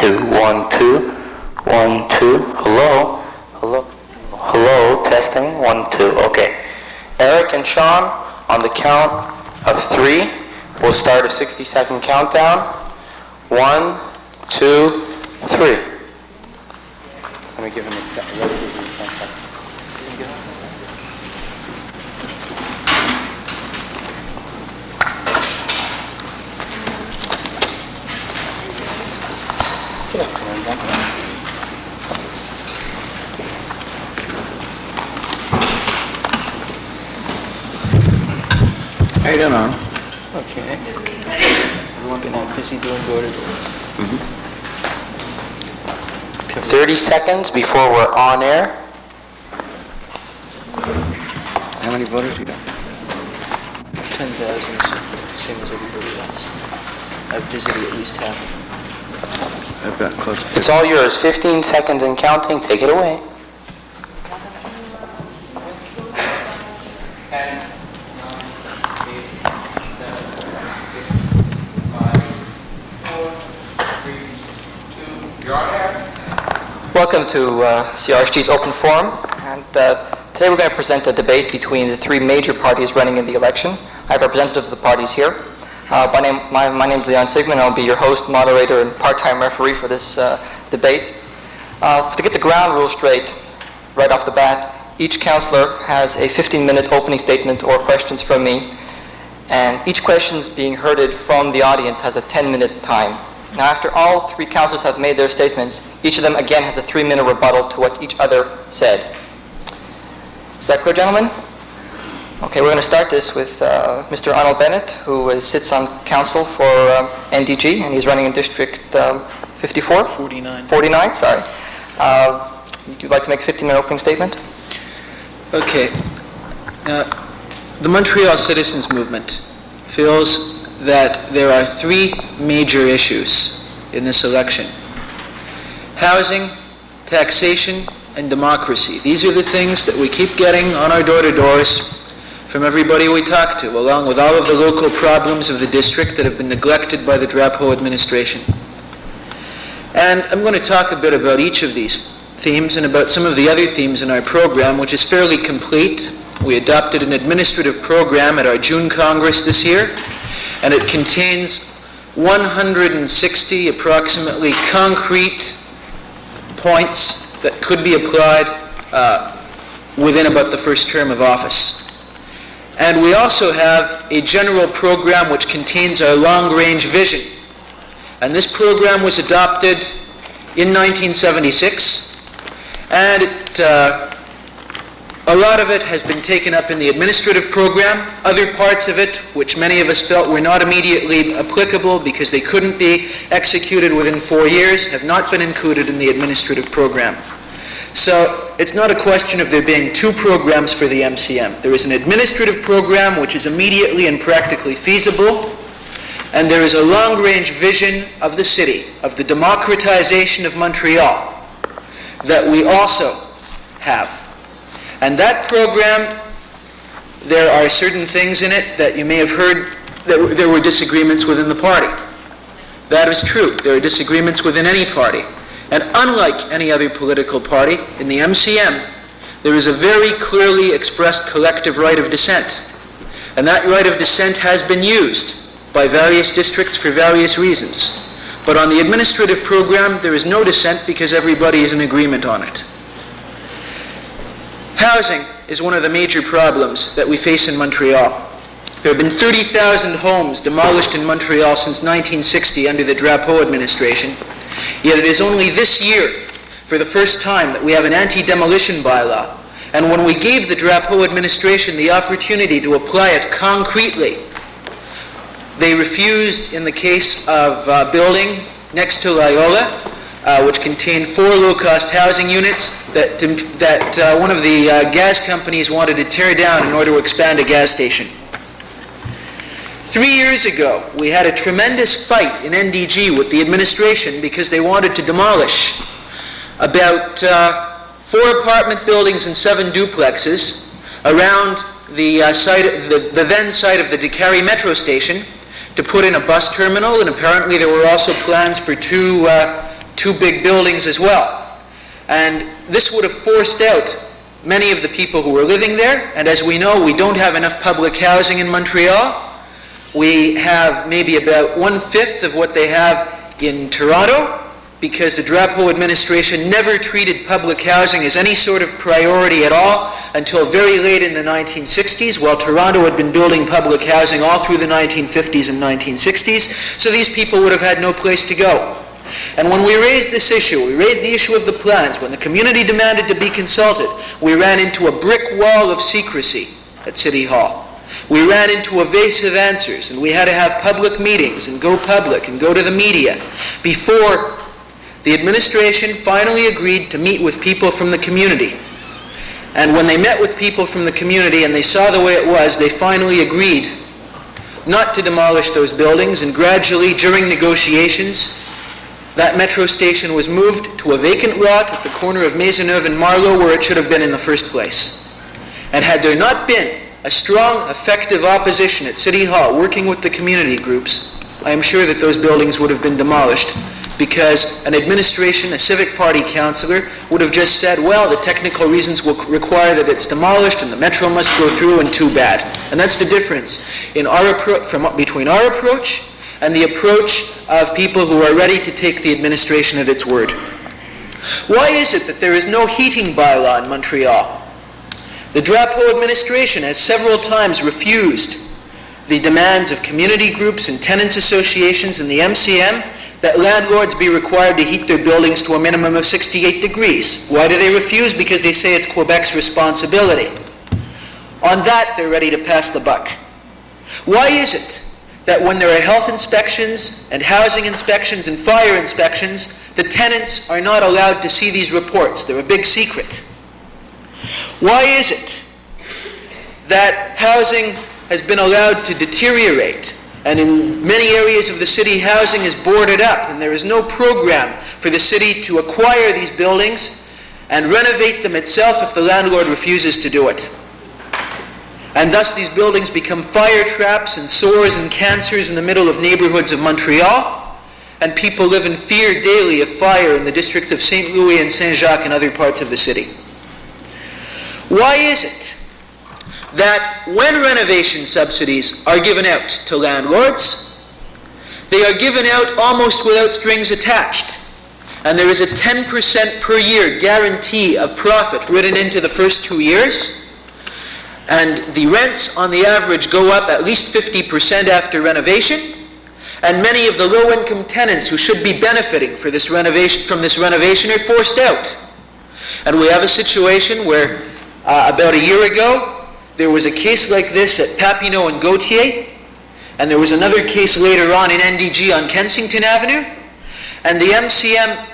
2, 1, 2, 1, 2. Hello, hello, hello. Testing 1, 2. Okay. Eric and Sean, on the count of 3, we'll start a 60-second countdown. 1, 2, 3. Let me give him a How you doing, Arnold? Okay. Everyone been busy doing door-to-doors. 30 seconds before we're on air. How many voters you got? 10,000, same as everybody else. I've visited at least half of them. I've got close to It's all yours. 15 seconds and counting. Take it away. 10, 9, 8, 7, 6, 5, 4, 3, 2, you're on air. Welcome to CRHG's Open Forum, and today we're going to present a debate between the 3 major parties running in the election. I have representatives of the parties here. My name is Leon Sigmund, and I'll be your host, moderator, and part-time referee for this debate. To get the ground rules straight right off the bat, each councillor has a 15-minute opening statement or questions from me, and each question being heard from the audience has a 10-minute time. Now, after all 3 councillors have made their statements, each of them again has a 3-minute rebuttal to what each other said. Is that clear, gentlemen? Okay, we're going to start this with Mr. Arnold Bennett, who sits on council for NDG, and he's running in District 54? 49. 49, sorry. Would you like to make a 15-minute opening statement? Okay. The Montreal Citizens Movement feels that there are 3 major issues in this election: housing, taxation, and democracy. These are the things that we keep getting on our door-to-doors from everybody we talk to, along with all of the local problems of the district that have been neglected by the Drapeau administration. And I'm going to talk a bit about each of these themes and about some of the other themes in our program, which is fairly complete. We adopted an administrative program at our June Congress this year, and it contains 160 approximately concrete points that could be applied within about the first term of office. And we also have a general program which contains our long-range vision. And this program was adopted in 1976, and a lot of it has been taken up in the administrative program. Other parts of it, which many of us felt were not immediately applicable because they couldn't be executed within 4 years, have not been included in the administrative program. So it's not a question of there being 2 programs for the MCM. There is an administrative program which is immediately and practically feasible, and there is a long-range vision of the city, of the democratization of Montreal, that we also have. And that program, there are certain things in it that you may have heard that there were disagreements within the party. That is true. There are disagreements within any party. And unlike any other political party, in the MCM, there is a very clearly expressed collective right of dissent. And that right of dissent has been used by various districts for various reasons. But on the administrative program, there is no dissent because everybody is in agreement on it. Housing is one of the major problems that we face in Montreal. There have been 30,000 homes demolished in Montreal since 1960 under the Drapeau administration. Yet it is only this year, for the first time, that we have an anti-demolition bylaw. And when we gave the Drapeau administration the opportunity to apply it concretely, they refused in the case of a building next to Loyola, which contained 4 low-cost housing units that one of the gas companies wanted to tear down in order to expand a gas station. 3 years ago, we had a tremendous fight in NDG with the administration because they wanted to demolish about 4 apartment buildings and 7 duplexes around the then site of the Décarie metro station to put in a bus terminal, and apparently there were also plans for two two big buildings as well. And this would have forced out many of the people who were living there. And as we know, we don't have enough public housing in Montreal. We have maybe about 1/5 of what they have in Toronto, because the Drapeau administration never treated public housing as any sort of priority at all until very late in the 1960s, while Toronto had been building public housing all through the 1950s and 1960s, so these people would have had no place to go. And when we raised this issue, we raised the issue of the plans, when the community demanded to be consulted, we ran into a brick wall of secrecy at City Hall. We ran into evasive answers, and we had to have public meetings and go public and go to the media before the administration finally agreed to meet with people from the community. And when they met with people from the community and they saw the way it was, they finally agreed not to demolish those buildings, and gradually, during negotiations, that metro station was moved to a vacant lot at the corner of Maisonneuve and Marlowe, where it should have been in the first place. And had there not been a strong, effective opposition at City Hall working with the community groups, I am sure that those buildings would have been demolished, because an administration, a civic party councillor, would have just said, well, the technical reasons will require that it's demolished and the metro must go through, and too bad. And that's the difference in between our approach and the approach of people who are ready to take the administration at its word. Why is it that there is no heating bylaw in Montreal? The Drapeau administration has several times refused the demands of community groups and tenants associations and the MCM that landlords be required to heat their buildings to a minimum of 68 degrees. Why do they refuse? Because they say it's Quebec's responsibility. On that, they're ready to pass the buck. Why is it that when there are health inspections and housing inspections and fire inspections, the tenants are not allowed to see these reports? They're a big secret. Why is it that housing has been allowed to deteriorate, and in many areas of the city, housing is boarded up, and there is no program for the city to acquire these buildings and renovate them itself if the landlord refuses to do it? And thus these buildings become fire traps and sores and cancers in the middle of neighborhoods of Montreal, and people live in fear daily of fire in the districts of St. Louis and Saint-Jacques and other parts of the city. Why is it that when renovation subsidies are given out to landlords, they are given out almost without strings attached, and there is a 10% per year guarantee of profit written into the first 2 years, and the rents on the average go up at least 50% after renovation, and many of the low-income tenants who should be benefiting from this renovation are forced out? And we have a situation where about a year ago, there was a case like this at Papineau and Gauthier, and there was another case later on in NDG on Kensington Avenue, and the MCM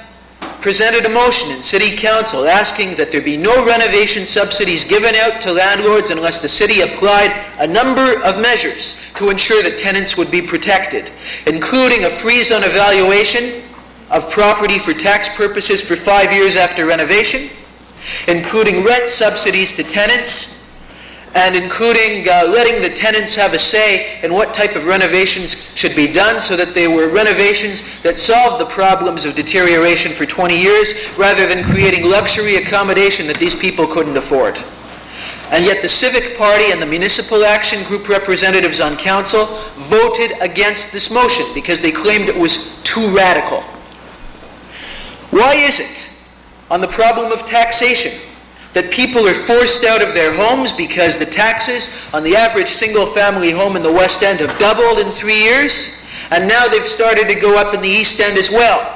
presented a motion in City Council asking that there be no renovation subsidies given out to landlords unless the city applied a number of measures to ensure that tenants would be protected, including a freeze on evaluation of property for tax purposes for 5 years after renovation, including rent subsidies to tenants, and including letting the tenants have a say in what type of renovations should be done, so that they were renovations that solved the problems of deterioration for 20 years, rather than creating luxury accommodation that these people couldn't afford. And yet the Civic Party and the Municipal Action Group representatives on council voted against this motion because they claimed it was too radical. Why is it, on the problem of taxation, that people are forced out of their homes because the taxes on the average single-family home in the West End have doubled in 3 years, and now they've started to go up in the East End as well?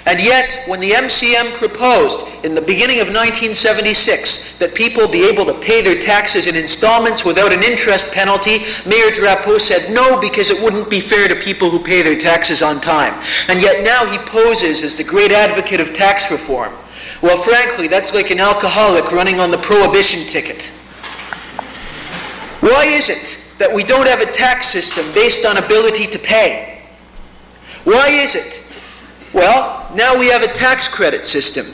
And yet, when the MCM proposed in the beginning of 1976 that people be able to pay their taxes in installments without an interest penalty, Mayor Drapeau said no, because it wouldn't be fair to people who pay their taxes on time. And yet now he poses as the great advocate of tax reform. Well, frankly, that's like an alcoholic running on the prohibition ticket. Why is it that we don't have a tax system based on ability to pay? Why is it? Well, now we have a tax credit system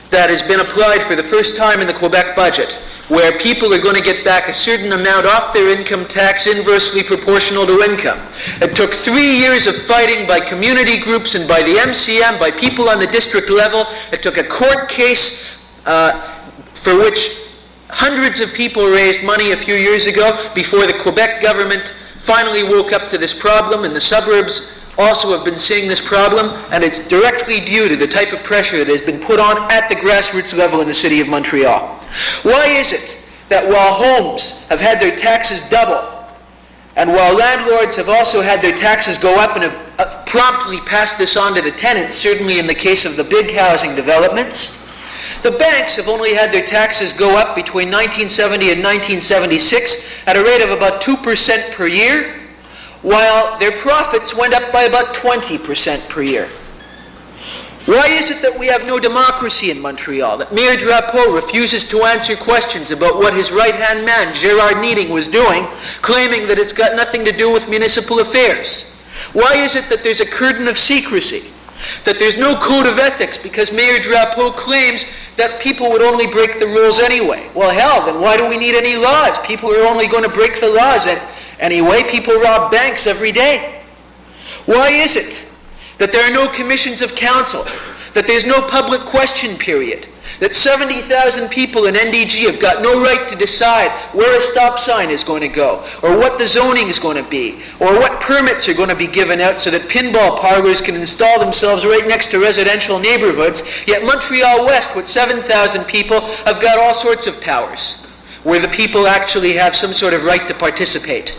that has been applied for the first time in the Quebec budget, where people are going to get back a certain amount off their income tax inversely proportional to income. It took 3 years of fighting by community groups and by the MCM, by people on the district level. It took a court case for which hundreds of people raised money a few years ago before the Quebec government finally woke up to this problem, and the suburbs also have been seeing this problem, and it's directly due to the type of pressure that has been put on at the grassroots level in the city of Montreal. Why is it that while homes have had their taxes double, and while landlords have also had their taxes go up and have promptly passed this on to the tenants, certainly in the case of the big housing developments, the banks have only had their taxes go up between 1970 and 1976 at a rate of about 2% per year, while their profits went up by about 20% per year? Why is it that we have no democracy in Montreal, that Mayor Drapeau refuses to answer questions about what his right-hand man, Gérard Needing, was doing, claiming that it's got nothing to do with municipal affairs? Why is it that there's a curtain of secrecy, that there's no code of ethics because Mayor Drapeau claims that people would only break the rules anyway? Well, hell, then why do we need any laws? People are only going to break the laws anyway. People rob banks every day. Why is it that there are no commissions of council, that there's no public question period, that 70,000 people in NDG have got no right to decide where a stop sign is going to go, or what the zoning is going to be, or what permits are going to be given out so that pinball parlors can install themselves right next to residential neighborhoods, yet Montreal West, with 7,000 people, have got all sorts of powers, where the people actually have some sort of right to participate.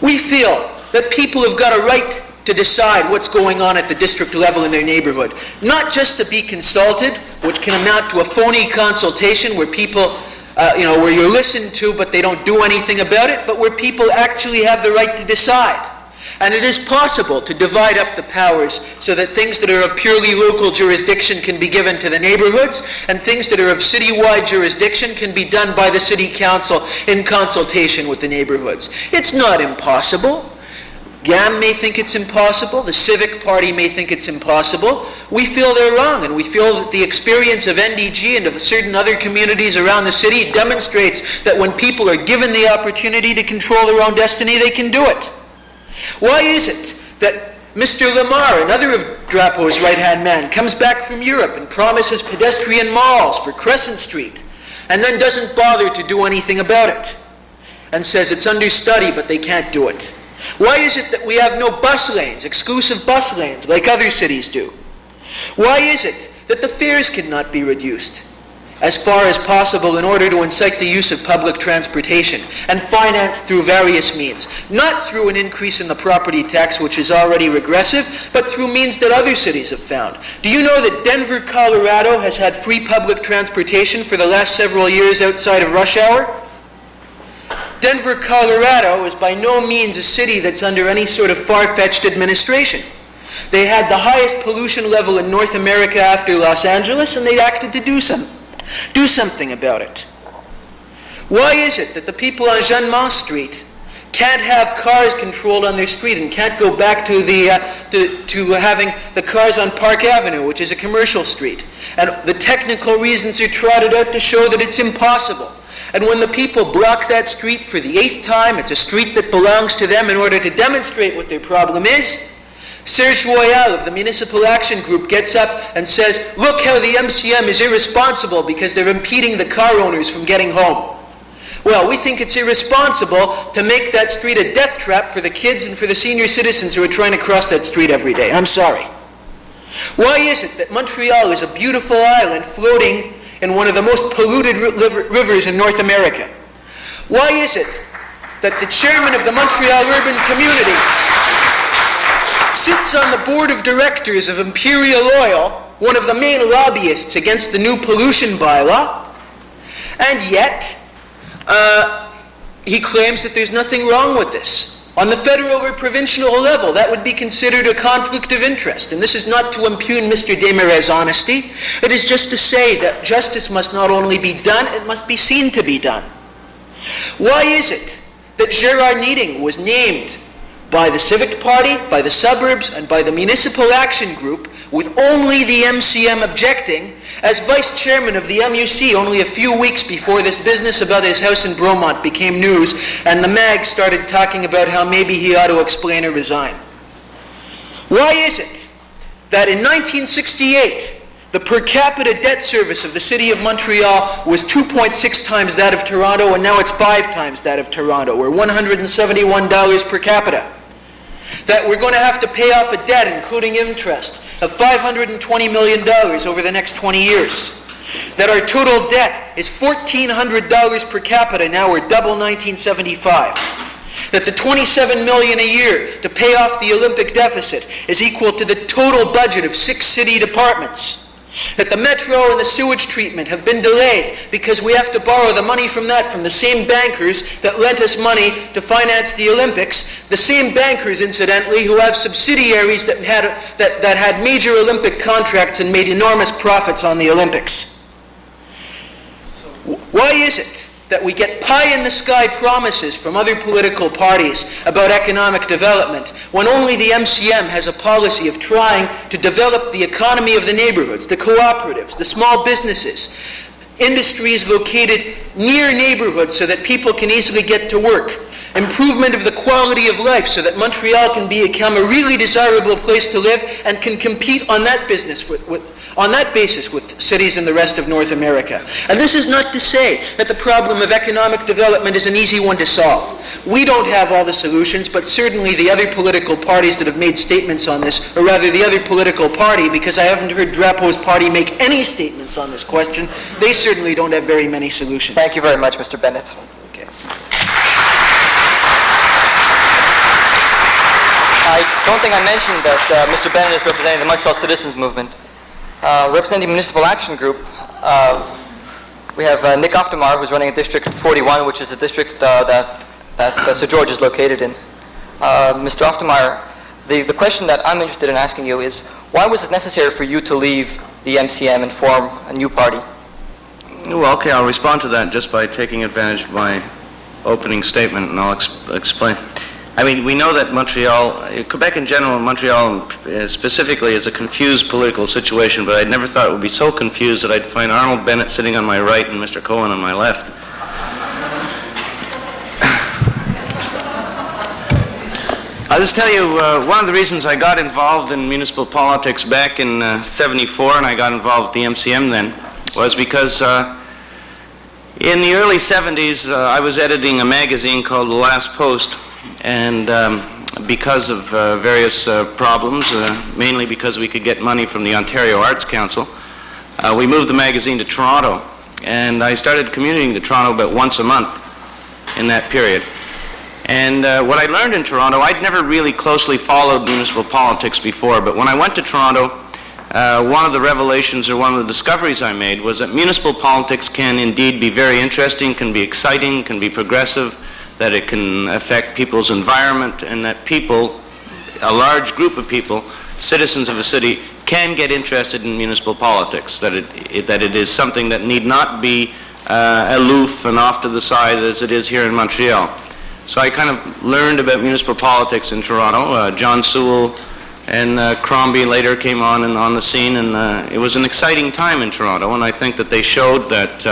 We feel that people have got a right to decide what's going on at the district level in their neighborhood. Not just to be consulted, which can amount to a phony consultation where people, where you're listened to but they don't do anything about it, but where people actually have the right to decide. And it is possible to divide up the powers so that things that are of purely local jurisdiction can be given to the neighborhoods, and things that are of citywide jurisdiction can be done by the city council in consultation with the neighborhoods. It's not impossible. GAM may think it's impossible, the Civic Party may think it's impossible. We feel they're wrong, and we feel that the experience of NDG and of certain other communities around the city demonstrates that when people are given the opportunity to control their own destiny, they can do it. Why is it that Mr. Lamar, another of Drapeau's right-hand man, comes back from Europe and promises pedestrian malls for Crescent Street, and then doesn't bother to do anything about it, and says it's under study but they can't do it? Why is it that we have no bus lanes, exclusive bus lanes, like other cities do? Why is it that the fares cannot be reduced as far as possible in order to incite the use of public transportation and financed through various means? Not through an increase in the property tax, which is already regressive, but through means that other cities have found. Do you know that Denver, Colorado has had free public transportation for the last several years outside of rush hour? Denver, Colorado is by no means a city that's under any sort of far-fetched administration. They had the highest pollution level in North America after Los Angeles, and they acted to do something about it. Why is it that the people on Jeannemont Street can't have cars controlled on their street and can't go back to having the cars on Park Avenue, which is a commercial street? And the technical reasons are trotted out to show that it's impossible. And when the people block that street for the 8th time, it's a street that belongs to them, in order to demonstrate what their problem is, Serge Royal of the Municipal Action Group gets up and says, look how the MCM is irresponsible because they're impeding the car owners from getting home. Well, we think it's irresponsible to make that street a death trap for the kids and for the senior citizens who are trying to cross that street every day. I'm sorry. Why is it that Montreal is a beautiful island floating in one of the most polluted rivers in North America? Why is it that the chairman of the Montreal Urban Community sits on the board of directors of Imperial Oil, one of the main lobbyists against the new pollution bylaw, and yet he claims that there's nothing wrong with this? On the federal or provincial level, that would be considered a conflict of interest. And this is not to impugn Mr. Desmarais' honesty. It is just to say that justice must not only be done, it must be seen to be done. Why is it that Gérard Needing was named by the Civic Party, by the suburbs, and by the Municipal Action Group, with only the MCM objecting. As vice chairman of the MUC only a few weeks before this business about his house in Bromont became news, and the mag started talking about how maybe he ought to explain or resign. Why is it that in 1968, the per capita debt service of the city of Montreal was 2.6 times that of Toronto, and now it's 5 times that of Toronto, or $171 per capita? That we're going to have to pay off a debt, including interest, of $520 million over the next 20 years. That our total debt is $1,400 per capita now, or double 1975. That the $27 million a year to pay off the Olympic deficit is equal to the total budget of 6 city departments. That the metro and the sewage treatment have been delayed because we have to borrow the money from that from the same bankers that lent us money to finance the Olympics, the same bankers, incidentally, who have subsidiaries that had major Olympic contracts and made enormous profits on the Olympics. Why is it that we get pie-in-the-sky promises from other political parties about economic development when only the MCM has a policy of trying to develop the economy of the neighborhoods, the cooperatives, the small businesses, industries located near neighborhoods so that people can easily get to work, improvement of the quality of life so that Montreal can become a really desirable place to live and can compete on that basis with cities in the rest of North America. And this is not to say that the problem of economic development is an easy one to solve. We don't have all the solutions, but certainly the other political parties that have made statements on this, or rather the other political party, because I haven't heard Drapeau's party make any statements on this question, they certainly don't have very many solutions. Thank you very much, Mr. Bennett. Okay. I don't think I mentioned that Mr. Bennett is representing the Montreal Citizens Movement. Representing Municipal Action Group, we have Nick Oftemar, who's running District 41, which is the district that Sir George is located in. Mr. Oftemar, the question that I'm interested in asking you is, why was it necessary for you to leave the MCM and form a new party? Well, okay, I'll respond to that just by taking advantage of my opening statement, and I'll explain. I mean, we know that Montreal, Quebec in general, and Montreal specifically, is a confused political situation, but I never thought it would be so confused that I'd find Arnold Bennett sitting on my right and Mr. Cohen on my left. I'll just tell you, one of the reasons I got involved in municipal politics back in '74, and I got involved with the MCM then, was because in the early '70s, I was editing a magazine called The Last Post, and because of various problems, mainly because we could get money from the Ontario Arts Council, we moved the magazine to Toronto, and I started commuting to Toronto about once a month in that period. And what I learned in Toronto, I'd never really closely followed municipal politics before, but when I went to Toronto, one of the revelations or one of the discoveries I made was that municipal politics can indeed be very interesting, can be exciting, can be progressive, that it can affect people's environment, and that people, a large group of people, citizens of a city, can get interested in municipal politics, that it is something that need not be aloof and off to the side as it is here in Montreal. So I kind of learned about municipal politics in Toronto. John Sewell and Crombie later came on the scene, and it was an exciting time in Toronto, and I think that they showed that,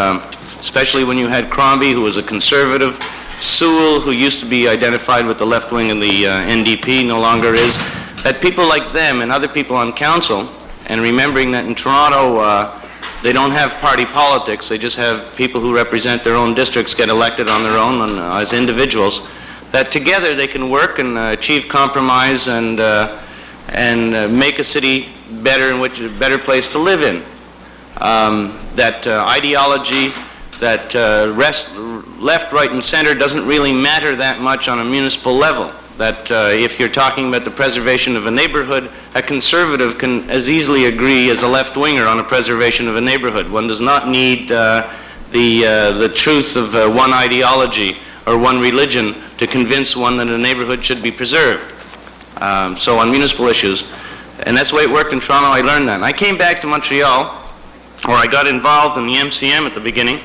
especially when you had Crombie, who was a conservative, Sewell, who used to be identified with the left wing of the NDP, no longer is, that people like them and other people on council, and remembering that in Toronto they don't have party politics, they just have people who represent their own districts get elected on their own as individuals, that together they can work and achieve compromise and make a city better, in which a better place to live in. That ideology, that left, right, and center doesn't really matter that much on a municipal level. That if you're talking about the preservation of a neighborhood, a conservative can as easily agree as a left-winger on a preservation of a neighborhood. One does not need the truth of one ideology or one religion to convince one that a neighborhood should be preserved. So on municipal issues, and that's the way it worked in Toronto, I learned that. And I came back to Montreal, or I got involved in the MCM at the beginning,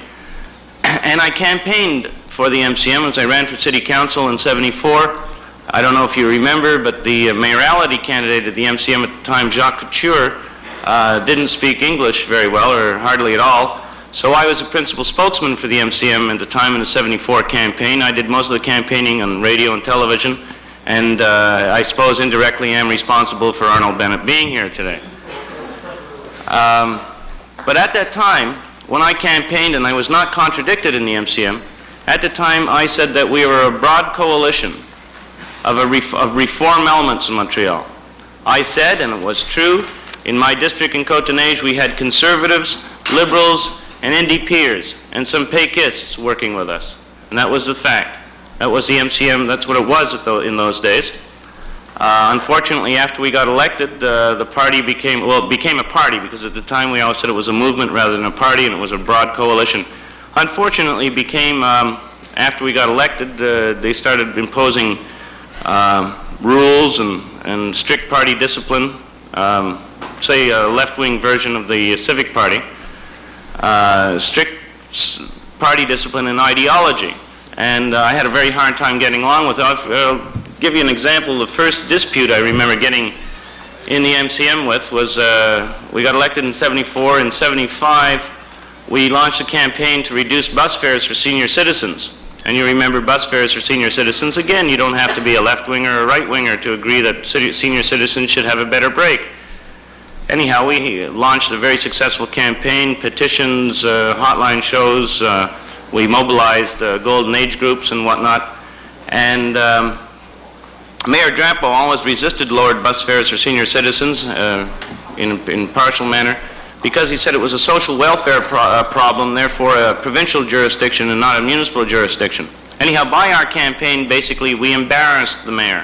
and I campaigned for the MCM as I ran for city council in '74. I don't know if you remember, but the mayoralty candidate at the MCM at the time, Jacques Couture, didn't speak English very well, or hardly at all. So I was the principal spokesman for the MCM at the time in the '74 campaign. I did most of the campaigning on radio and television, and I suppose indirectly am responsible for Arnold Bennett being here today. But at that time, when I campaigned, and I was not contradicted in the MCM, at the time I said that we were a broad coalition of reform elements in Montreal. I said, and it was true, in my district in Côte-de-Neige we had conservatives, liberals, and NDPers, and some Péquistes working with us. And that was the fact. That was the MCM, that's what it was in those days. Unfortunately, after we got elected, the party became a party, because at the time we always said it was a movement rather than a party, and it was a broad coalition. Unfortunately, it became, after we got elected, they started imposing rules and strict party discipline, say a left-wing version of the Civic Party, strict party discipline and ideology. And I had a very hard time getting along with it. I'll give you an example. The first dispute I remember getting in the MCM with was, we got elected in '74. In '75, we launched a campaign to reduce bus fares for senior citizens. And you remember bus fares for senior citizens. Again, you don't have to be a left-winger or a right-winger to agree that senior citizens should have a better break. Anyhow, we launched a very successful campaign, petitions, hotline shows. We mobilized golden age groups and whatnot. And Mayor Drapeau always resisted lowered bus fares for senior citizens in partial manner, because he said it was a social welfare problem, therefore a provincial jurisdiction and not a municipal jurisdiction. Anyhow, by our campaign, basically, we embarrassed the mayor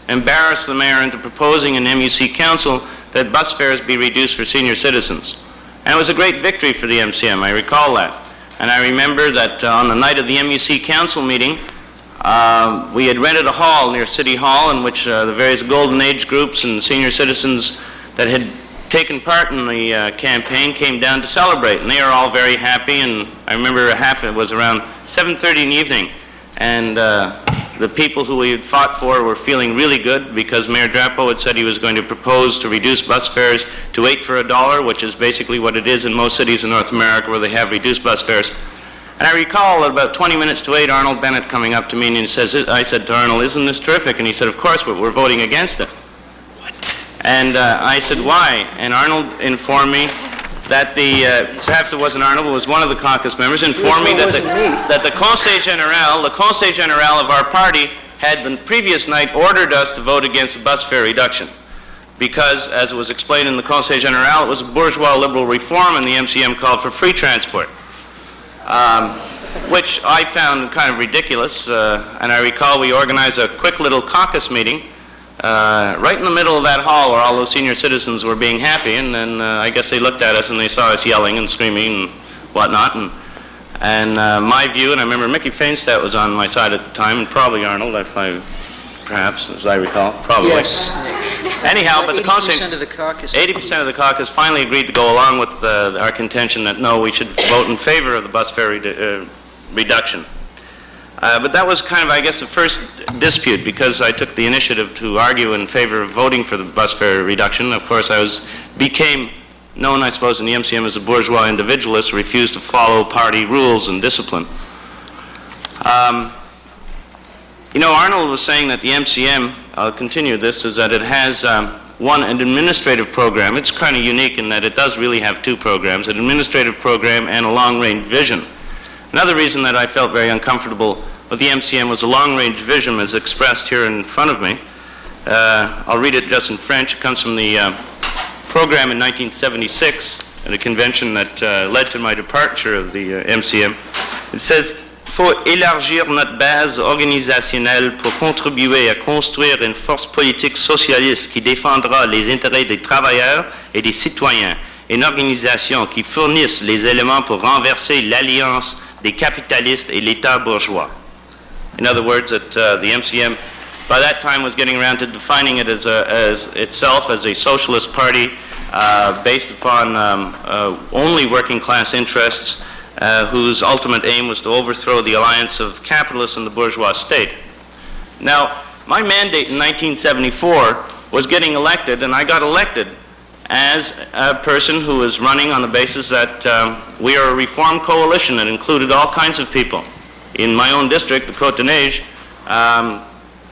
into proposing in MUC Council that bus fares be reduced for senior citizens. And it was a great victory for the MCM, I recall that. And I remember that on the night of the MUC Council meeting, we had rented a hall near City Hall in which the various golden age groups and senior citizens that had taken part in the campaign came down to celebrate, and they are all very happy. And I remember it was around 7:30 in the evening, and the people who we had fought for were feeling really good, because Mayor Drapeau had said he was going to propose to reduce bus fares to 8 for $1, which is basically what it is in most cities in North America where they have reduced bus fares. And I recall at about 20 minutes to 8, Arnold Bennett coming up to me, and I said to Arnold, "Isn't this terrific?" And he said, "Of course, but we're voting against it." And I said, "Why?" And Arnold informed me that perhaps it wasn't Arnold, it was one of the caucus members, informed me that the Conseil Général of our party had the previous night ordered us to vote against the bus fare reduction. Because, as it was explained in the Conseil Général, it was a bourgeois liberal reform, and the MCM called for free transport. Which I found kind of ridiculous, and I recall we organized a quick little caucus meeting right in the middle of that hall where all those senior citizens were being happy, and then I guess they looked at us and they saw us yelling and screaming and whatnot, and my view, and I remember Mickey Feinstadt was on my side at the time, and probably Arnold, perhaps, as I recall, probably. Yes. Anyhow, but the 80% of the caucus. 80% of the caucus finally agreed to go along with our contention that no, we should vote in favor of the bus fare reduction. But that was kind of, I guess, the first dispute, because I took the initiative to argue in favor of voting for the bus fare reduction. Of course, became known, I suppose, in the MCM as a bourgeois individualist who refused to follow party rules and discipline. You know, Arnold was saying that the MCM, I'll continue this, is that it has an administrative program. It's kind of unique in that it does really have two programs, an administrative program and a long-range vision. Another reason that I felt very uncomfortable with the MCM was the long-range vision as expressed here in front of me. I'll read it just in French. It comes from the program in 1976 at a convention that led to my departure of the MCM. It says, "Il faut élargir notre base organisationnelle pour contribuer à construire une force politique socialiste qui défendra les intérêts des travailleurs et des citoyens, une organisation qui fournisse les éléments pour renverser l'alliance des capitalistes et l'État bourgeois." In other words, that the MCM by that time was getting around to defining it as itself as a socialist party based upon only working class interests, whose ultimate aim was to overthrow the alliance of capitalists and the bourgeois state. Now, My mandate in 1974 was getting elected, and I got elected as a person who was running on the basis that we are a reform coalition that included all kinds of people. In my own district, the Côte-de-Neige,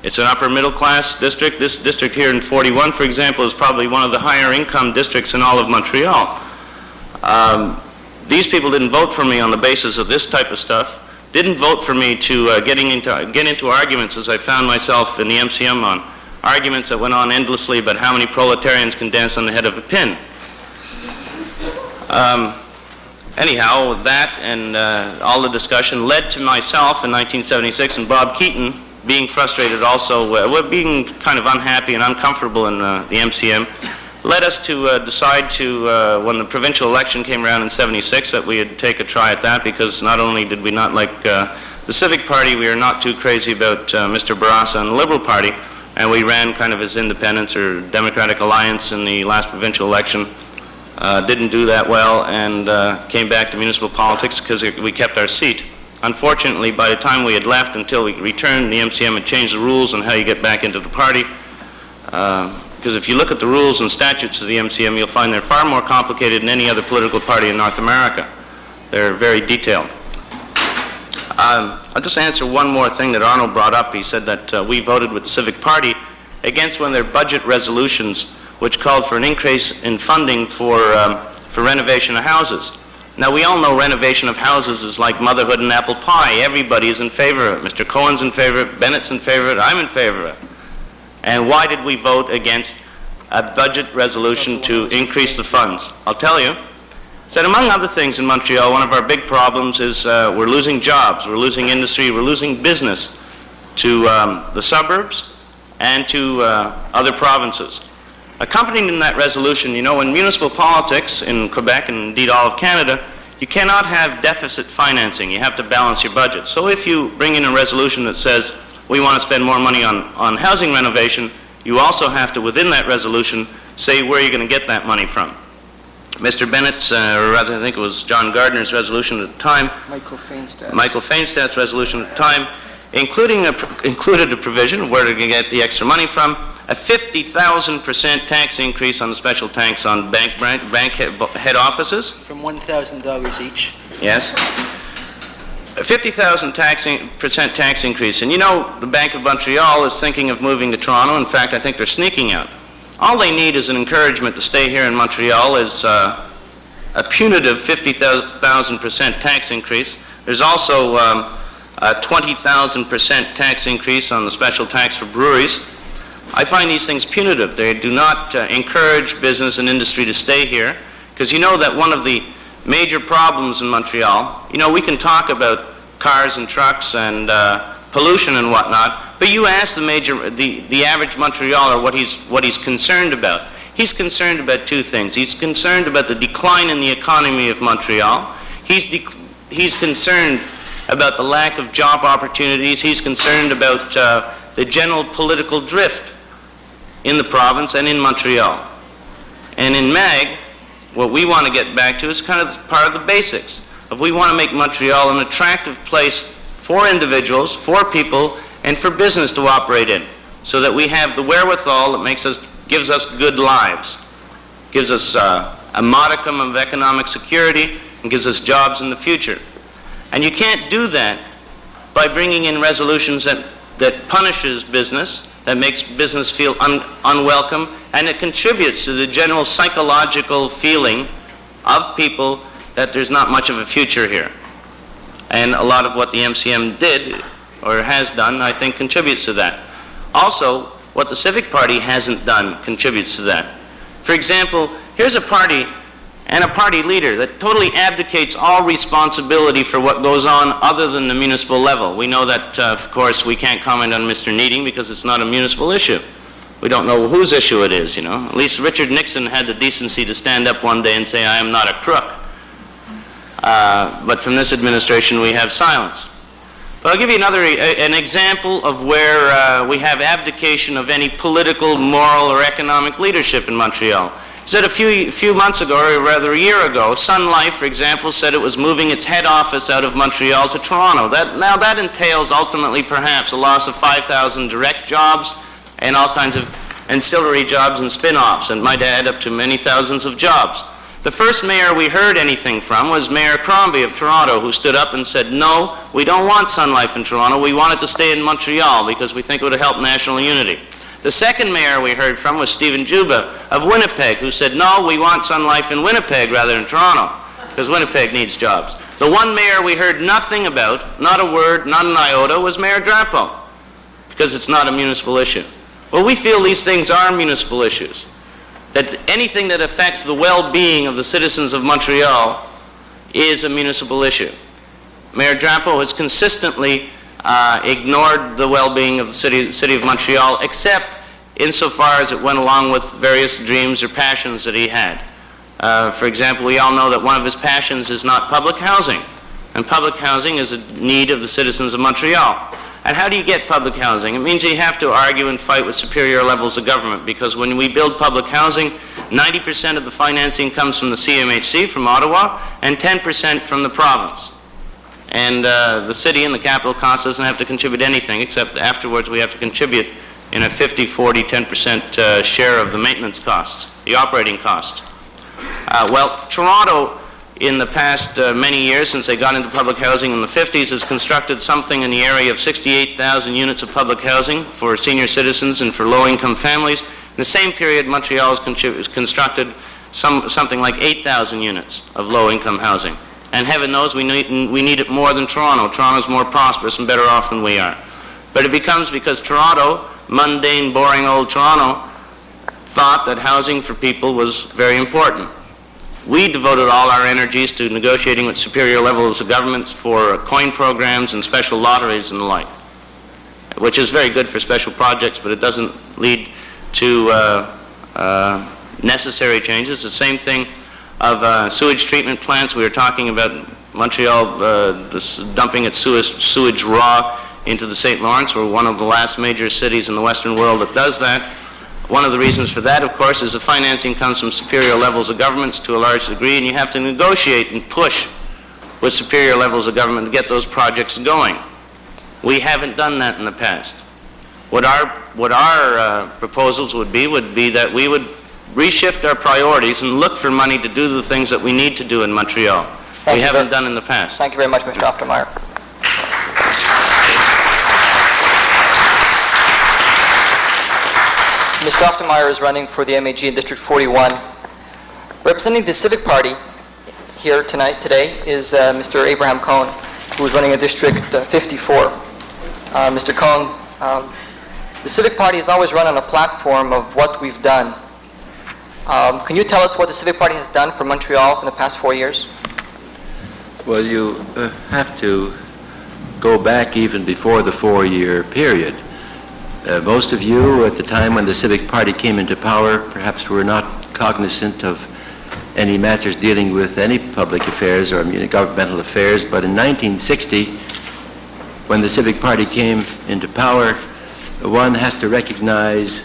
it's an upper middle class district. This district here in 41, for example, is probably one of the higher income districts in all of Montreal. These people didn't vote for me on the basis of this type of stuff, didn't vote for me to get into arguments as I found myself in the MCM on, arguments that went on endlessly about how many proletarians can dance on the head of a pin. Anyhow, that and all the discussion led to myself in 1976 and Bob Keaton being frustrated also, being kind of unhappy and uncomfortable in the MCM, led us to decide to, when the provincial election came around in 76, that we would take a try at that, because not only did we not like the Civic Party, we were not too crazy about Mr. Barassa and the Liberal Party, and we ran kind of as independents or Democratic Alliance in the last provincial election. Didn't do that well, and came back to municipal politics because we kept our seat. Unfortunately, by the time we had left until we returned, the MCM had changed the rules on how you get back into the party. Because if you look at the rules and statutes of the MCM, you'll find they're far more complicated than any other political party in North America. They're very detailed. I'll just answer one more thing that Arnold brought up. He said that we voted with the Civic Party against one of their budget resolutions, which called for an increase in funding for renovation of houses. Now, we all know renovation of houses is like motherhood and apple pie. Everybody is in favor of it. Mr. Cohen's in favor of it, Bennett's in favor of it, I'm in favor of it. And why did we vote against a budget resolution to increase the funds? I'll tell you. Said among other things in Montreal, one of our big problems is we're losing jobs, we're losing industry, we're losing business to the suburbs and to other provinces. Accompanied in that resolution, you know, in municipal politics in Quebec and indeed all of Canada, you cannot have deficit financing. You have to balance your budget. So if you bring in a resolution that says we want to spend more money on housing renovation, you also have to, within that resolution, say where you're going to get that money from. Mr. Bennett's, or rather I think it was John Gardner's resolution at the time, Michael Fainstad's resolution at the time, included a provision of where to get the extra money from, a 50,000% tax increase on the special tax on bank head offices. From $1,000 each. Yes. A 50,000% tax increase. And you know, the Bank of Montreal is thinking of moving to Toronto. In fact, I think they're sneaking out. All they need is an encouragement to stay here in Montreal is a punitive 50,000% tax increase. There's also a 20,000% tax increase on the special tax for breweries. I find these things punitive. They do not encourage business and industry to stay here, because you know that one of the major problems in Montreal, you know, we can talk about cars and trucks and pollution and whatnot, but you ask the average Montrealer what he's concerned about. He's concerned about two things. He's concerned about the decline in the economy of Montreal. He's concerned about the lack of job opportunities. He's concerned about the general political drift in the province and in Montreal. And in MAG, what we want to get back to is kind of part of the basics. If we want to make Montreal an attractive place for individuals, for people, and for business to operate in, so that we have the wherewithal that gives us good lives, gives us a modicum of economic security, and gives us jobs in the future. And you can't do that by bringing in resolutions that punishes business, that makes business feel unwelcome, and it contributes to the general psychological feeling of people that there's not much of a future here. And a lot of what the MCM did, or has done, I think contributes to that. Also, what the Civic Party hasn't done contributes to that. For example, here's a party and a party leader that totally abdicates all responsibility for what goes on other than the municipal level. We know that, of course, we can't comment on Mr. Needing because it's not a municipal issue. We don't know whose issue it is, you know. At least Richard Nixon had the decency to stand up one day and say, I am not a crook. But from this administration, we have silence. But I'll give you an example of where we have abdication of any political, moral, or economic leadership in Montreal. Said a few months ago, or rather a year ago, Sun Life, for example, said it was moving its head office out of Montreal to Toronto. Now that entails ultimately perhaps a loss of 5,000 direct jobs and all kinds of ancillary jobs and spin-offs, and might add up to many thousands of jobs. The first mayor we heard anything from was Mayor Crombie of Toronto, who stood up and said, no, we don't want Sun Life in Toronto, we want it to stay in Montreal because we think it would help national unity. The second mayor we heard from was Stephen Juba of Winnipeg, who said, no, we want Sun Life in Winnipeg rather than Toronto, because Winnipeg needs jobs. The one mayor we heard nothing about, not a word, not an iota, was Mayor Drapeau, because it's not a municipal issue. Well, we feel these things are municipal issues, that anything that affects the well-being of the citizens of Montreal is a municipal issue. Mayor Drapeau has consistently ignored the well-being of the city of Montreal, except insofar as it went along with various dreams or passions that he had. For example, we all know that one of his passions is not public housing, and public housing is a need of the citizens of Montreal. And how do you get public housing? It means you have to argue and fight with superior levels of government, because when we build public housing, 90% of the financing comes from the CMHC, from Ottawa, and 10% from the province. And the city and the capital cost doesn't have to contribute anything, except afterwards we have to contribute in a 50, 40, 10% share of the maintenance costs, the operating costs. Well, Toronto, in the past many years, since they got into public housing in the 50s, has constructed something in the area of 68,000 units of public housing for senior citizens and for low-income families. In the same period, Montreal has constructed something like 8,000 units of low-income housing. And heaven knows we need it more than Toronto. Toronto's more prosperous and better off than we are. But it becomes because Toronto, mundane, boring old Toronto, thought that housing for people was very important. We devoted all our energies to negotiating with superior levels of governments for coin programs and special lotteries and the like, which is very good for special projects, but it doesn't lead to necessary changes. The same thing of sewage treatment plants. We were talking about Montreal dumping its sewage raw into the St. Lawrence. We're one of the last major cities in the Western world that does that. One of the reasons for that, of course, is the financing comes from superior levels of governments to a large degree, and you have to negotiate and push with superior levels of government to get those projects going. We haven't done that in the past. What our proposals would be that we would reshift our priorities and look for money to do the things that we need to do in Montreal. We haven't done in the past. Thank you very much, Mr. Oftermeyer. Mr. Oftermeyer is running for the MAG in District 41. Representing the Civic Party here today is Mr. Abraham Cohn, who is running in District 54. Mr. Cohn, the Civic Party has always run on a platform of what we've done. Can you tell us what the Civic Party has done for Montreal in the past 4 years? Well, you have to go back even before the 4-year period. Most of you, at the time when the Civic Party came into power, perhaps were not cognizant of any matters dealing with any public affairs or governmental affairs, but in 1960, when the Civic Party came into power, one has to recognize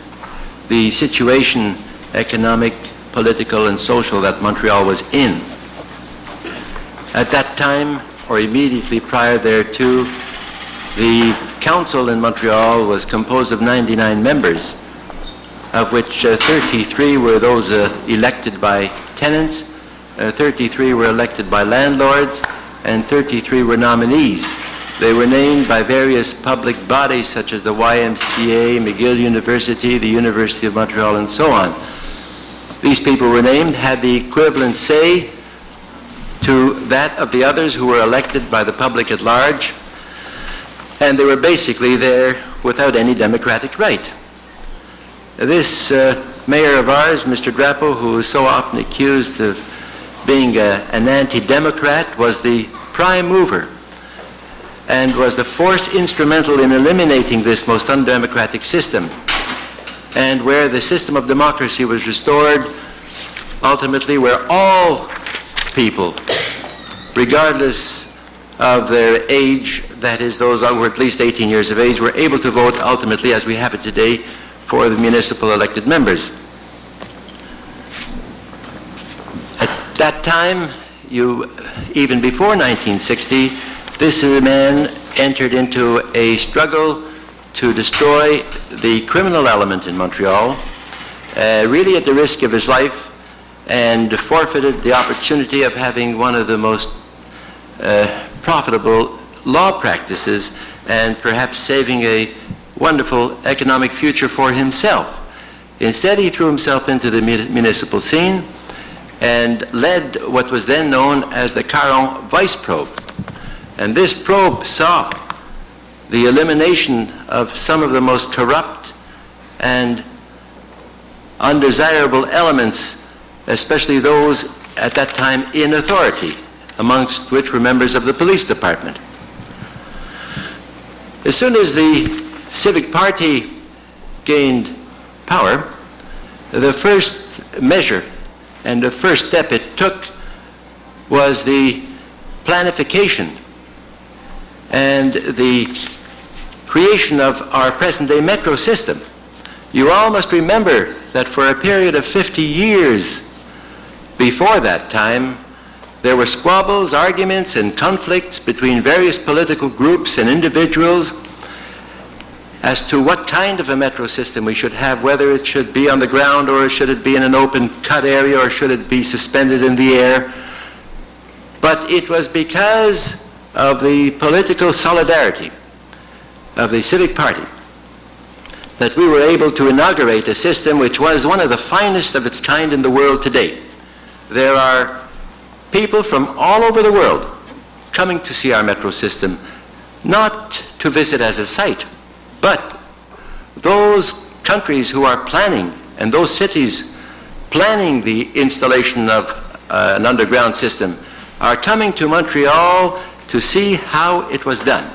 the situation, economic, political, and social, that Montreal was in. At that time, or immediately prior thereto, the council in Montreal was composed of 99 members, of which 33 were those elected by tenants, 33 were elected by landlords, and 33 were nominees. They were named by various public bodies such as the YMCA, McGill University, the University of Montreal, and so on. These people were named, had the equivalent say to that of the others who were elected by the public at large, and they were basically there without any democratic right. This mayor of ours, Mr. Drapeau, who is so often accused of being an anti-democrat, was the prime mover and was the force instrumental in eliminating this most undemocratic system. And where the system of democracy was restored, ultimately where all people, regardless of their age, that is, those who were at least 18 years of age, were able to vote ultimately, as we have it today, for the municipal elected members. that time, even before 1960, this man entered into a struggle to destroy the criminal element in Montreal, really at the risk of his life, and forfeited the opportunity of having one of the most profitable law practices and perhaps saving a wonderful economic future for himself. Instead, he threw himself into the municipal scene and led what was then known as the Caron Vice Probe. And this probe saw the elimination of some of the most corrupt and undesirable elements, especially those at that time in authority, amongst which were members of the police department. As soon as the Civic Party gained power, the first measure and the first step it took was the planification and the creation of our present-day metro system. You all must remember that for a period of 50 years before that time, there were squabbles, arguments, and conflicts between various political groups and individuals as to what kind of a metro system we should have, whether it should be on the ground or should it be in an open cut area or should it be suspended in the air. But it was because of the political solidarity of the Civic Party that we were able to inaugurate a system which was one of the finest of its kind in the world today. There are people from all over the world coming to see our metro system, not to visit as a site, but those countries who are planning and those cities planning the installation of an underground system are coming to Montreal to see how it was done.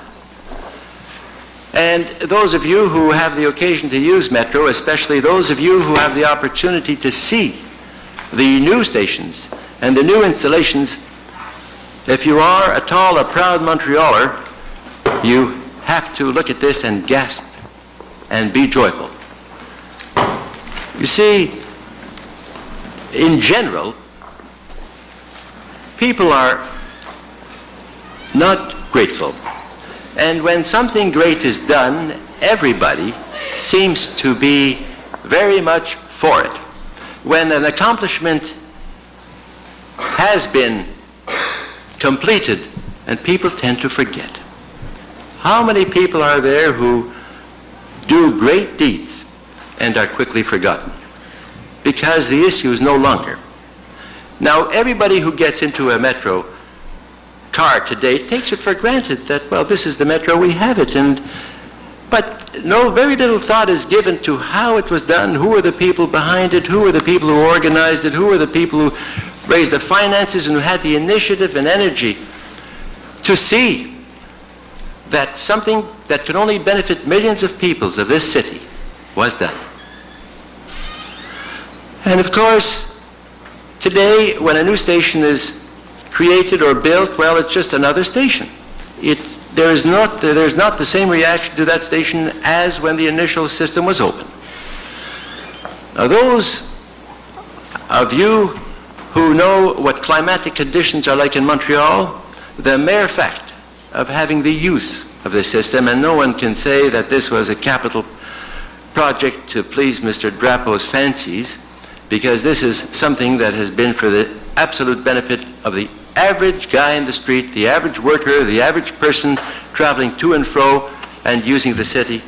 And those of you who have the occasion to use Metro, especially those of you who have the opportunity to see the new stations and the new installations, if you are at all a proud Montrealer, you have to look at this and gasp and be joyful. You see, in general, people are not grateful. And when something great is done, everybody seems to be very much for it. When an accomplishment has been completed, and people tend to forget. How many people are there who do great deeds and are quickly forgotten? Because the issue is no longer. Now, everybody who gets into a metro car today takes it for granted that, well, this is the metro, we have it, but very little thought is given to how it was done, who are the people behind it, who are the people who organized it, who are the people who raised the finances and who had the initiative and energy to see that something that could only benefit millions of peoples of this city was done. And of course, today, when a new station is created or built, well, it's just another station. There's not the same reaction to that station as when the initial system was open. Now, those of you who know what climatic conditions are like in Montreal, the mere fact of having the use of this system, and no one can say that this was a capital project to please Mr. Drapeau's fancies, because this is something that has been for the absolute benefit of the average guy in the street, the average worker, the average person traveling to and fro and using the city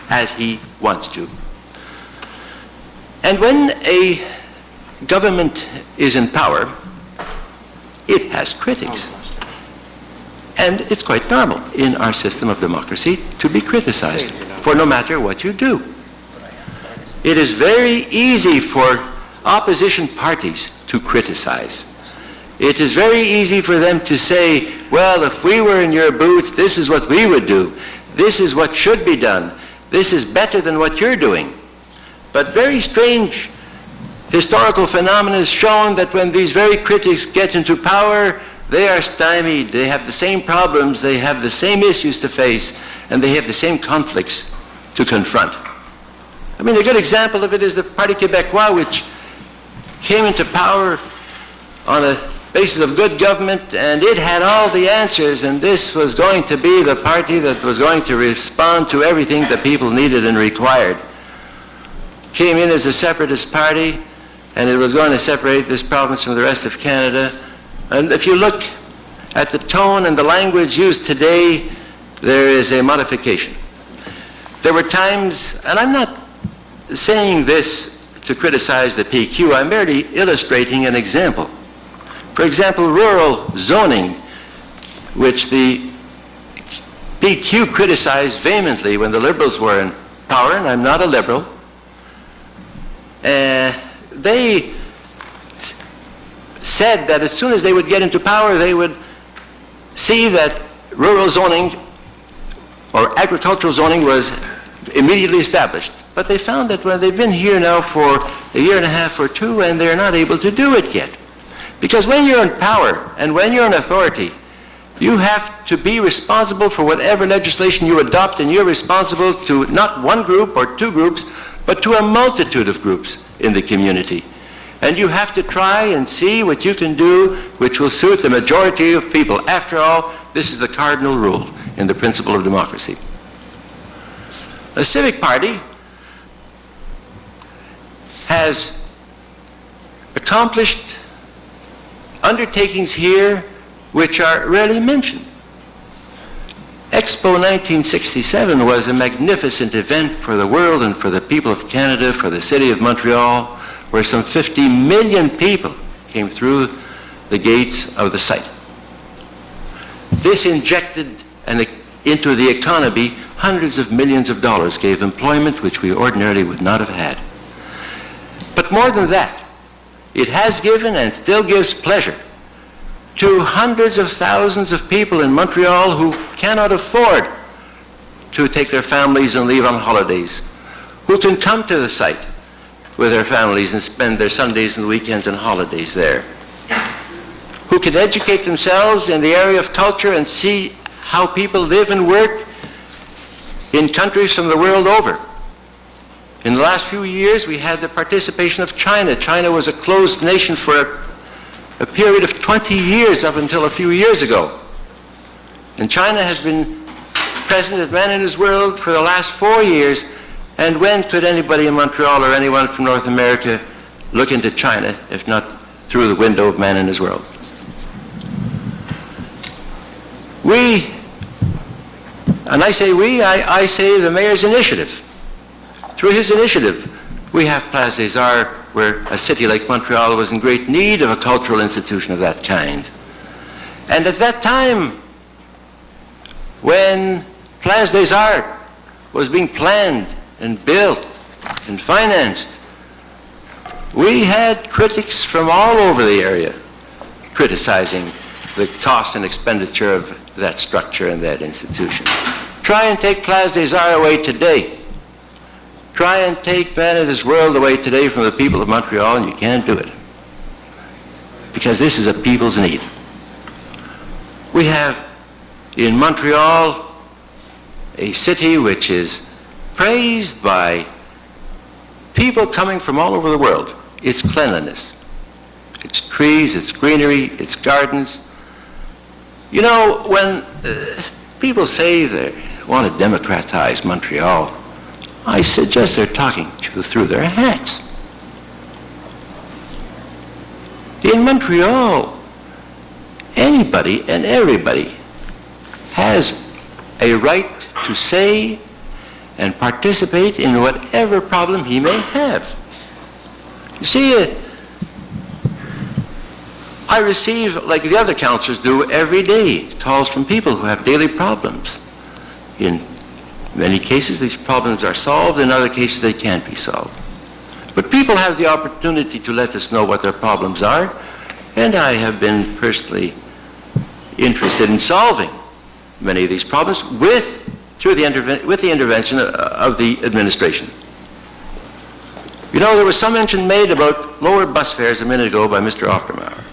as he wants to. And when a government is in power, it has critics. And it's quite normal in our system of democracy to be criticized for no matter what you do. It is very easy for opposition parties to criticize. It is very easy for them to say, well, if we were in your boots, this is what we would do. This is what should be done. This is better than what you're doing. But very strange historical phenomena has shown that when these very critics get into power, they are stymied. They have the same problems, they have the same issues to face, and they have the same conflicts to confront. I mean, a good example of it is the Parti Québécois, which came into power on a basis of good government, and it had all the answers, and this was going to be the party that was going to respond to everything the people needed and required. Came in as a separatist party, and it was going to separate this province from the rest of Canada. And if you look at the tone and the language used today, there is a modification. There were times, and I'm not saying this to criticize the PQ, I'm merely illustrating an example. For example, rural zoning, which the PQ criticized vehemently when the Liberals were in power, and I'm not a Liberal, they said that as soon as they would get into power, they would see that rural zoning or agricultural zoning was immediately established. But they found that when they've been here now for a year and a half or two, and they're not able to do it yet. Because when you're in power and when you're in authority, you have to be responsible for whatever legislation you adopt, and you're responsible to not one group or two groups, but to a multitude of groups in the community. And you have to try and see what you can do which will suit the majority of people. After all, this is the cardinal rule in the principle of democracy. A civic party has accomplished undertakings here which are rarely mentioned. Expo 1967 was a magnificent event for the world and for the people of Canada, for the city of Montreal, where some 50 million people came through the gates of the site. This injected into the economy hundreds of millions of dollars, gave employment which we ordinarily would not have had. But more than that, it has given and still gives pleasure to hundreds of thousands of people in Montreal who cannot afford to take their families and leave on holidays, who can come to the site with their families and spend their Sundays and weekends and holidays there, who can educate themselves in the area of culture and see how people live and work in countries from the world over. In the last few years, we had the participation of China. China was a closed nation for a period of 20 years up until a few years ago. And China has been present at Man in His World for the last 4 years. And when could anybody in Montreal or anyone from North America look into China, if not through the window of Man in His World? We, and I say we, I say the mayor's initiative. Through his initiative, we have Place des Arts, where a city like Montreal was in great need of a cultural institution of that kind. And at that time, when Place des Arts was being planned and built and financed, we had critics from all over the area criticizing the cost and expenditure of that structure and that institution. Try and take Place des Arts away today. Try and take Man in His World away today from the people of Montreal, and you can't do it. Because this is a people's need. We have in Montreal a city which is praised by people coming from all over the world. Its cleanliness, its trees, its greenery, its gardens. You know, when people say they want to democratize Montreal, I suggest they're talking through their hats. In Montreal, anybody and everybody has a right to say and participate in whatever problem he may have. You see, I receive, like the other councillors do every day, calls from people who have daily problems. In many cases, these problems are solved. In other cases, they can't be solved. But people have the opportunity to let us know what their problems are, and I have been personally interested in solving many of these problems with the intervention of the administration. You know, there was some mention made about lower bus fares a minute ago by Mr. Oftermauer.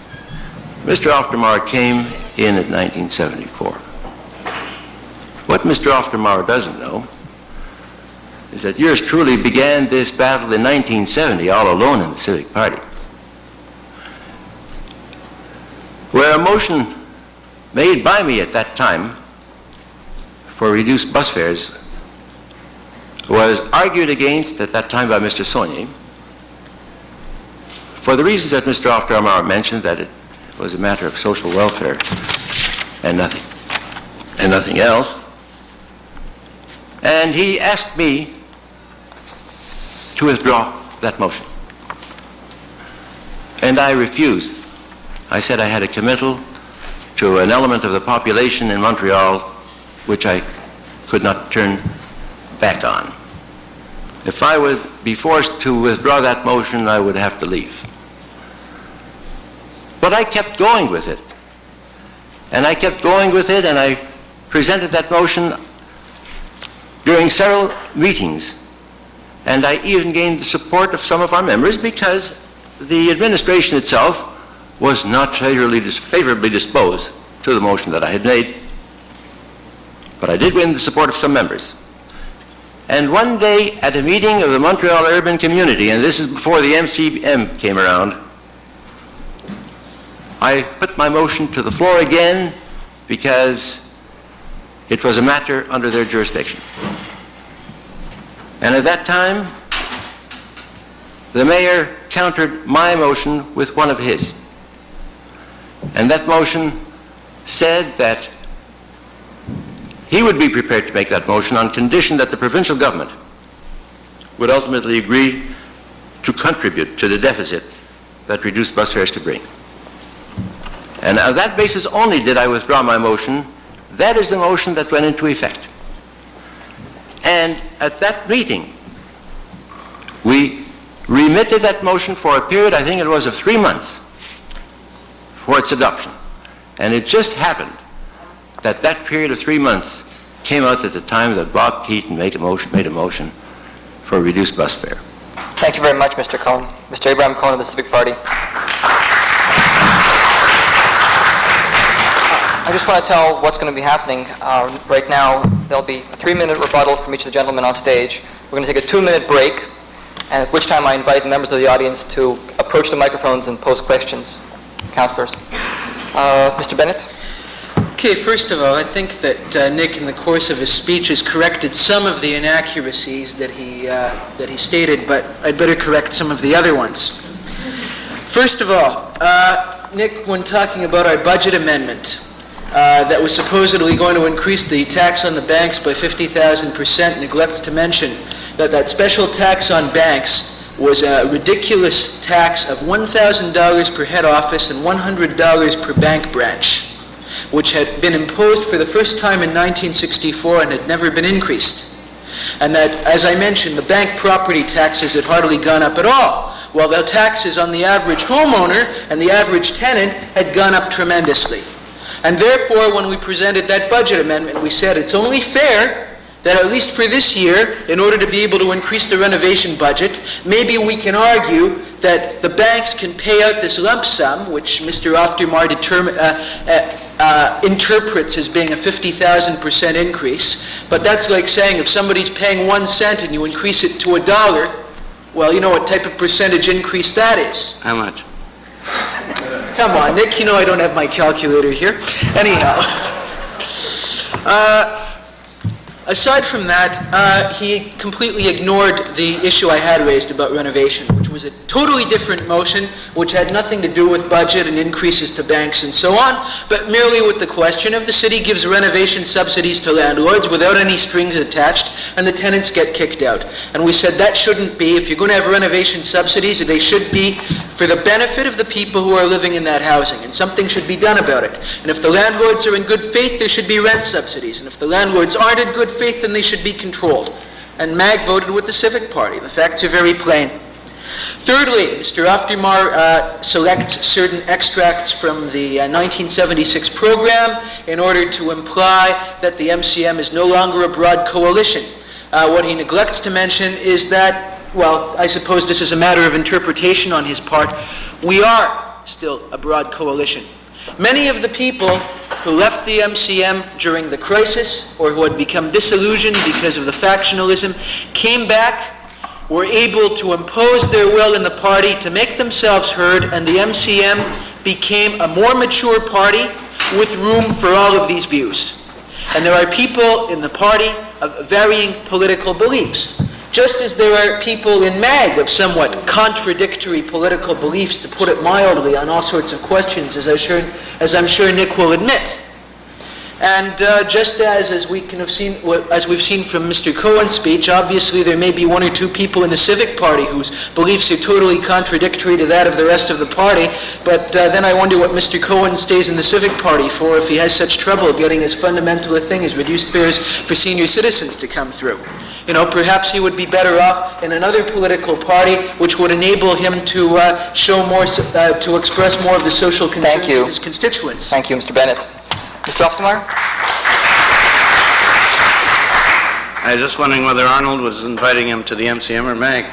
Mr. Oftermauer came in at 1974. What Mr. Oftermauer doesn't know is that yours truly began this battle in 1970 all alone in the Civic Party. where a motion made by me at that time for reduced bus fares was argued against at that time by Mr. Saunier for the reasons that Mr. Oftermar mentioned, that it was a matter of social welfare and nothing else. And he asked me to withdraw that motion. And I refused. I said I had a committal to an element of the population in Montreal which I could not turn back on. If I would be forced to withdraw that motion, I would have to leave. But I kept going with it. And I kept going with it, and I presented that motion during several meetings. And I even gained the support of some of our members because the administration itself was not favorably disposed to the motion that I had made. But I did win the support of some members. And one day at a meeting of the Montreal urban community, and this is before the MCM came around, I put my motion to the floor again because it was a matter under their jurisdiction. And at that time, the mayor countered my motion with one of his. And that motion said that he would be prepared to make that motion on condition that the provincial government would ultimately agree to contribute to the deficit that reduced bus fares could bring. And on that basis only did I withdraw my motion. That is the motion that went into effect. And at that meeting, we remitted that motion for a period, I think it was of 3 months, for its adoption. And it just happened that that period of 3 months came out at the time that Bob Keaton made a motion for a reduced bus fare. Thank you very much, Mr. Cohn. Mr. Abraham Cohn of the Civic Party. I just want to tell what's going to be happening. Right now, there'll be a 3-minute rebuttal from each of the gentlemen on stage. We're going to take a 2-minute break, and at which time I invite members of the audience to approach the microphones and pose questions. Councillors. Mr. Bennett? Okay, first of all, I think that Nick, in the course of his speech, has corrected some of the inaccuracies that he stated, but I'd better correct some of the other ones. First of all, Nick, when talking about our budget amendment, that was supposedly going to increase the tax on the banks by 50,000%, neglects to mention that that special tax on banks was a ridiculous tax of $1,000 per head office and $100 per bank branch, which had been imposed for the first time in 1964 and had never been increased. And that, as I mentioned, the bank property taxes had hardly gone up at all, while the taxes on the average homeowner and the average tenant had gone up tremendously. And therefore, when we presented that budget amendment, we said it's only fair that at least for this year, in order to be able to increase the renovation budget, maybe we can argue that the banks can pay out this lump sum, which Mr. Oftermar interprets as being a 50,000% increase. But that's like saying if somebody's paying 1 cent and you increase it to $1, well, you know what type of percentage increase that is. How much? Come on, Nick, you know I don't have my calculator here. Anyhow. Aside from that, he completely ignored the issue I had raised about renovation, which was a totally different motion, which had nothing to do with budget and increases to banks and so on, but merely with the question of the city gives renovation subsidies to landlords without any strings attached, and the tenants get kicked out. And we said that shouldn't be. If you're going to have renovation subsidies, they should be for the benefit of the people who are living in that housing, and something should be done about it. And if the landlords are in good faith, there should be rent subsidies. And if the landlords aren't in good faith, then they should be controlled. And MAG voted with the Civic Party. The facts are very plain. Thirdly, Mr. Oftermar selects certain extracts from the 1976 program in order to imply that the MCM is no longer a broad coalition. What he neglects to mention is that, well, I suppose this is a matter of interpretation on his part, we are still a broad coalition. Many of the people who left the MCM during the crisis or who had become disillusioned because of the factionalism came back, were able to impose their will in the party to make themselves heard, and the MCM became a more mature party with room for all of these views. And there are people in the party of varying political beliefs. Just as there are people in MAG of somewhat contradictory political beliefs, to put it mildly, on all sorts of questions, as I'm sure Nick will admit. And just as we can have seen, as we've seen from Mr. Cohen's speech, obviously there may be one or two people in the Civic Party whose beliefs are totally contradictory to that of the rest of the party. But then I wonder what Mr. Cohen stays in the Civic Party for if he has such trouble getting as fundamental a thing as reduced fares for senior citizens to come through. You know, perhaps he would be better off in another political party which would enable him to show more, to express more of the social concerns of his constituents. Thank you, Mr. Bennett. Mr. Oftermeyer? I was just wondering whether Arnold was inviting him to the MCM or MAG.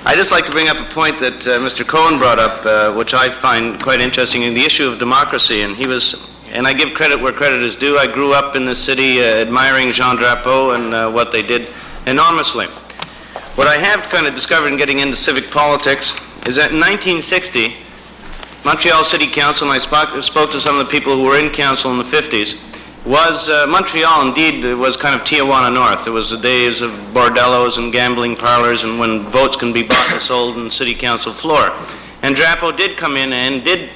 I'd just like to bring up a point that Mr. Cohen brought up, which I find quite interesting, in the issue of democracy. And I give credit where credit is due. I grew up in this city admiring Jean Drapeau and what they did enormously. What I have kind of discovered in getting into civic politics is that in 1960, Montreal City Council, and I spoke to some of the people who were in council in the 50s, was Montreal indeed was kind of Tijuana North. It was the days of bordellos and gambling parlors and when votes can be bought and sold on the city council floor. And Drapeau did come in and did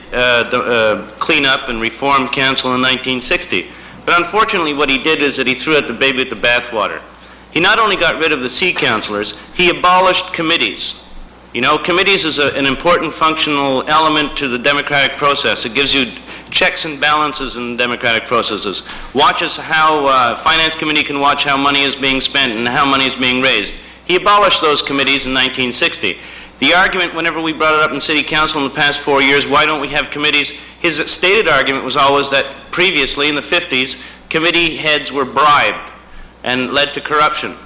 clean up and reform council in 1960. But unfortunately what he did is that he threw out the baby with the bathwater. He not only got rid of the C councillors, he abolished committees. You know, committees is an important functional element to the democratic process. It gives you checks and balances in democratic processes. Watches how Finance Committee can watch how money is being spent and how money is being raised. He abolished those committees in 1960. The argument, whenever we brought it up in City Council in the past 4 years, why don't we have committees? His stated argument was always that previously, in the 50s, committee heads were bribed and led to corruption.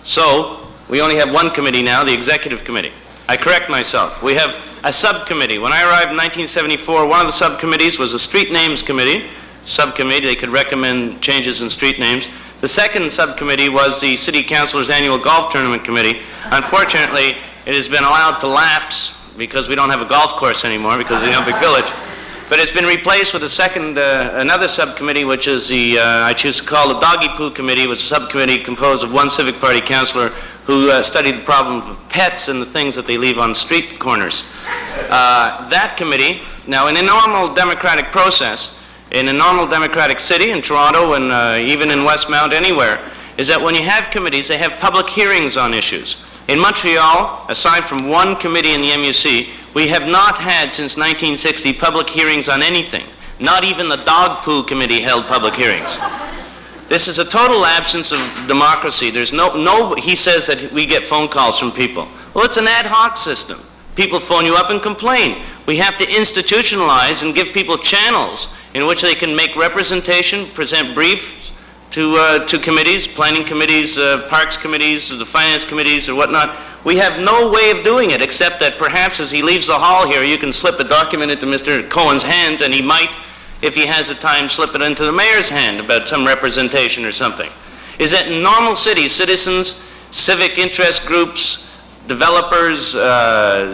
So, we only have one committee now, the Executive Committee. I correct myself. We have a subcommittee. When I arrived in 1974, one of the subcommittees was a Street Names Committee. Subcommittee, they could recommend changes in street names. The second subcommittee was the City Councilor's Annual Golf Tournament Committee. Unfortunately, it has been allowed to lapse because we don't have a golf course anymore because of the Olympic Village. But it's been replaced with another subcommittee, which is I choose to call the Doggy Poo Committee, which is a subcommittee composed of one Civic Party councillor who studied the problem of pets and the things that they leave on street corners. That committee, now in a normal democratic process, in a normal democratic city, in Toronto and even in Westmount, anywhere, is that when you have committees, they have public hearings on issues. In Montreal, aside from one committee in the MUC, we have not had since 1960 public hearings on anything. Not even the Dog Poo Committee held public hearings. This is a total absence of democracy. There's no, he says that we get phone calls from people. Well, it's an ad hoc system. People phone you up and complain. We have to institutionalize and give people channels in which they can make representation, present briefs to committees, planning committees, parks committees, the finance committees or whatnot. We have no way of doing it except that perhaps as he leaves the hall here, you can slip a document into Mr. Cohen's hands and he might, if he has the time, slip it into the mayor's hand about some representation or something. Is that in normal cities, citizens, civic interest groups, developers,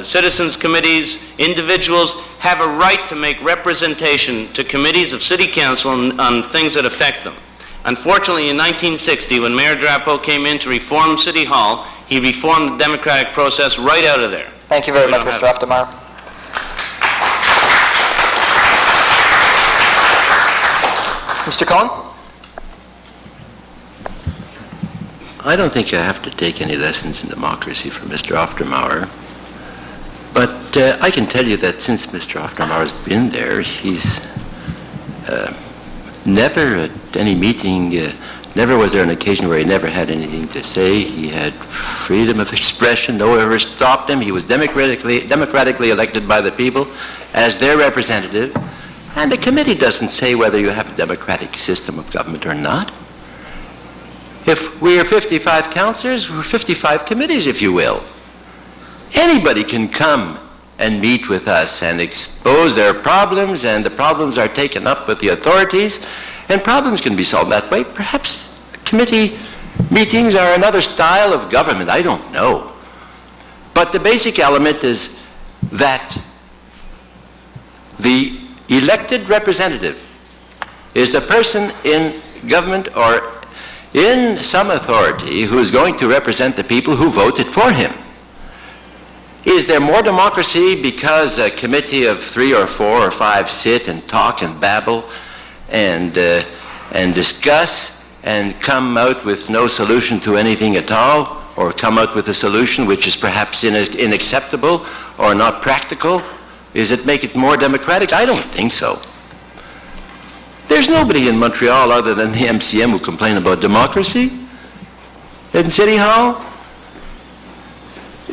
citizens committees, individuals have a right to make representation to committees of city council on things that affect them. Unfortunately, in 1960, when Mayor Drapeau came in to reform City Hall, he reformed the democratic process right out of there. Thank you very much, Mr. Oftermeyer. Mr. Cohen? I don't think I have to take any lessons in democracy from Mr. Oftermeyer, but I can tell you that since Mr. Oftermeyer's been there, he's never at any meeting, never was there an occasion where he never had anything to say. He had freedom of expression. No one ever stopped him. He was democratically elected by the people as their representative. And the committee doesn't say whether you have a democratic system of government or not. If we are 55 councillors, we're 55 committees, if you will. Anybody can come and meet with us and expose their problems, and the problems are taken up with the authorities, and problems can be solved that way. Perhaps committee meetings are another style of government, I don't know. But the basic element is that The elected representative is the person in government or in some authority who is going to represent the people who voted for him. Is there more democracy because a committee of 3 or 4 or 5 sit and talk and babble and discuss and come out with no solution to anything at all, or come out with a solution which is perhaps unacceptable or not practical? Does it make it more democratic? I don't think so. There's nobody in Montreal other than the MCM who complain about democracy in City Hall.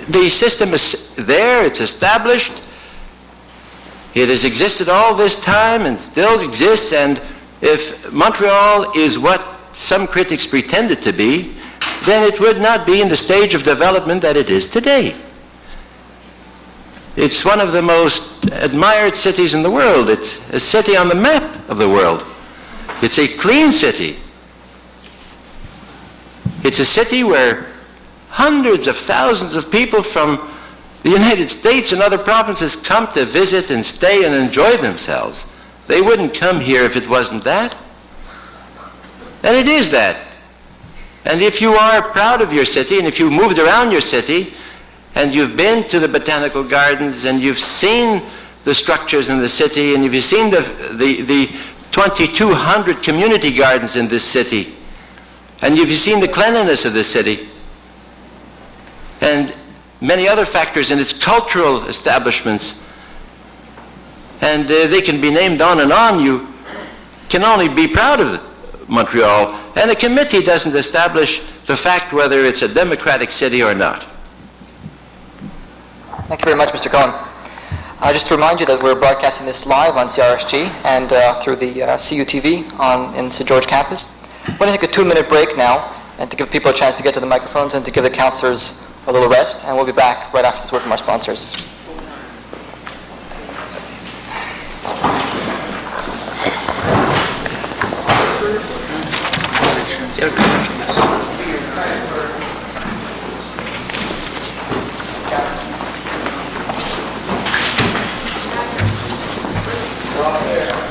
The system is there, it's established, it has existed all this time and still exists, and if Montreal is what some critics pretend it to be, then it would not be in the stage of development that it is today. It's one of the most admired cities in the world. It's a city on the map of the world. It's a clean city. It's a city where hundreds of thousands of people from the United States and other provinces come to visit and stay and enjoy themselves. They wouldn't come here if it wasn't that. And it is that. And if you are proud of your city, and if you've moved around your city, and you've been to the botanical gardens, and you've seen the structures in the city, and you've seen the 2,200 community gardens in this city, and you've seen the cleanliness of this city, and many other factors in its cultural establishments, and they can be named on, you can only be proud of Montreal. And a committee doesn't establish the fact whether it's a democratic city or not. Thank you very much, Mr. Cohen. Just to remind you that we're broadcasting this live on CRSG and through the CUTV in St. George campus. We're going to take a 2-minute break now, and to give people a chance to get to the microphones and to give the councillors a little rest, and we'll be back right after this word from our sponsors.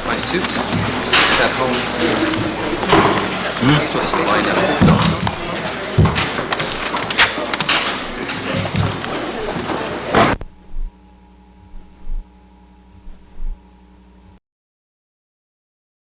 My suit is at home. I'm supposed to lie down.